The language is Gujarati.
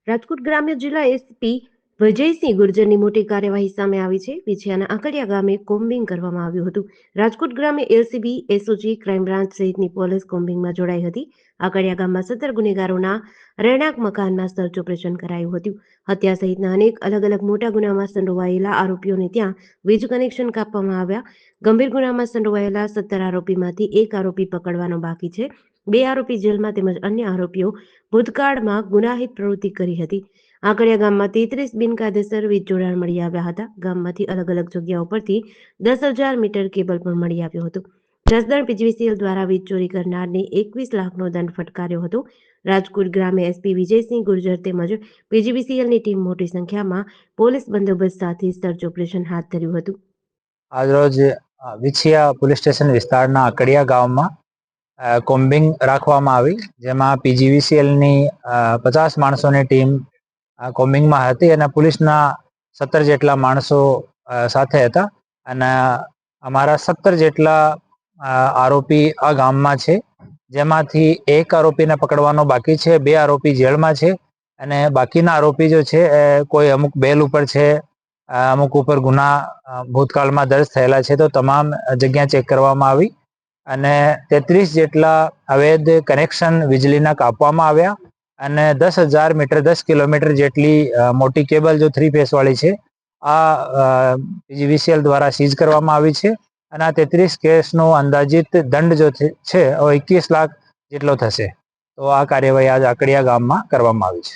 રાજકોટ ગ્રામ્ય જિલ્લા એસપી વિજયસિંહ ગુર્જરની મોટી કાર્યવાહી સામે આવી છે. વિછિયાના આંકડિયા ગામે કોમ્બિંગ કરવામાં આવ્યું હતું. રાજકોટ ગ્રામ્ય એલસીબી, એસઓજી, ક્રાઇમ બ્રાન્ચ સહિતની પોલીસ કોમ્બિંગમાં જોડાઈ હતી. આંકડિયા ગામમાં 17 ગુનેગારોના રહેણાંક મકાનમાં સર્ચ ઓપરેશન કરાયું હતું. હત્યા સહિતના અનેક અલગ અલગ મોટા ગુનામાં સંડોવાયેલા આરોપીઓને ત્યાં વીજ કનેક્શન કાપવામાં આવ્યા. ગંભીર ગુનામાં સંડોવાયેલા 17 આરોપીમાંથી એક આરોપી પકડવાનો બાકી છે. 2 આરોપી જેલમાં તેમજ અન્ય આરોપીઓ ભૂતકાળમાં ગુનાહિત પ્રવૃત્તિ કરી હતી. આંકડિયા ગામમાં 33 બિનકાયદેસર વીજ જોડાણ મળી આવ્યા હતા. ગામમાંથી અલગ અલગ જગ્યાઓ પરથી 10,000 મીટર કેબલ પણ મળી આવ્યો હતો. જસદણ પીજીવીસીએલ દ્વારા વીજ ચોરી કરનારને 21 લાખનો દંડ ફટકાર્યો હતો. રાજકોટ ગ્રામે એસપી વિજયસિંહ ગુર્જર તેમજ પીજીવીસીએલની ટીમ મોટી સંખ્યામાં પોલીસ બંદોબસ્ત સાથે સર્ચ ઓપરેશન હાથ ધર્યું હતું. આજરોજ વિછિયા પોલીસ સ્ટેશન વિસ્તારના આંકડિયા ગામમાં કોમ્બિંગ રાખવામાં આવી, જેમાં પીજીવીસીએલની 50 માણસોની ટીમ કોમ્બિંગમાં હતી અને પોલીસના 17 જેટલા માણસો સાથે હતા. અને અમારા 17 જેટલા આરોપી આ ગામમાં છે, જેમાંથી એક આરોપીને પકડવાનો બાકી છે. 2 આરોપી જેલમાં છે અને બાકીના આરોપી જો છે એ કોઈ અમુક બેલ ઉપર છે, અમુક ઉપર ગુના ભૂતકાળમાં દર્જ થયેલા છે. તો તમામ જગ્યા ચેક કરવામાં આવી અને 33 જેટલા અવૈધ કનેક્શન વીજળીના કાપવામાં આવ્યા અને 10,000 મીટર 10 કિલોમીટર જેટલી મોટી કેબલ જો 3 ફેસ વાળી છે આ પીજીવીસીએલ દ્વારા સીઝ કરવામાં આવી છે. અને આ 33 કેસનો અંદાજિત દંડ જો છે 21 લાખ જેટલો થશે. તો આ કાર્યવાહી આજ આંકડિયા ગામમાં કરવામાં આવી છે.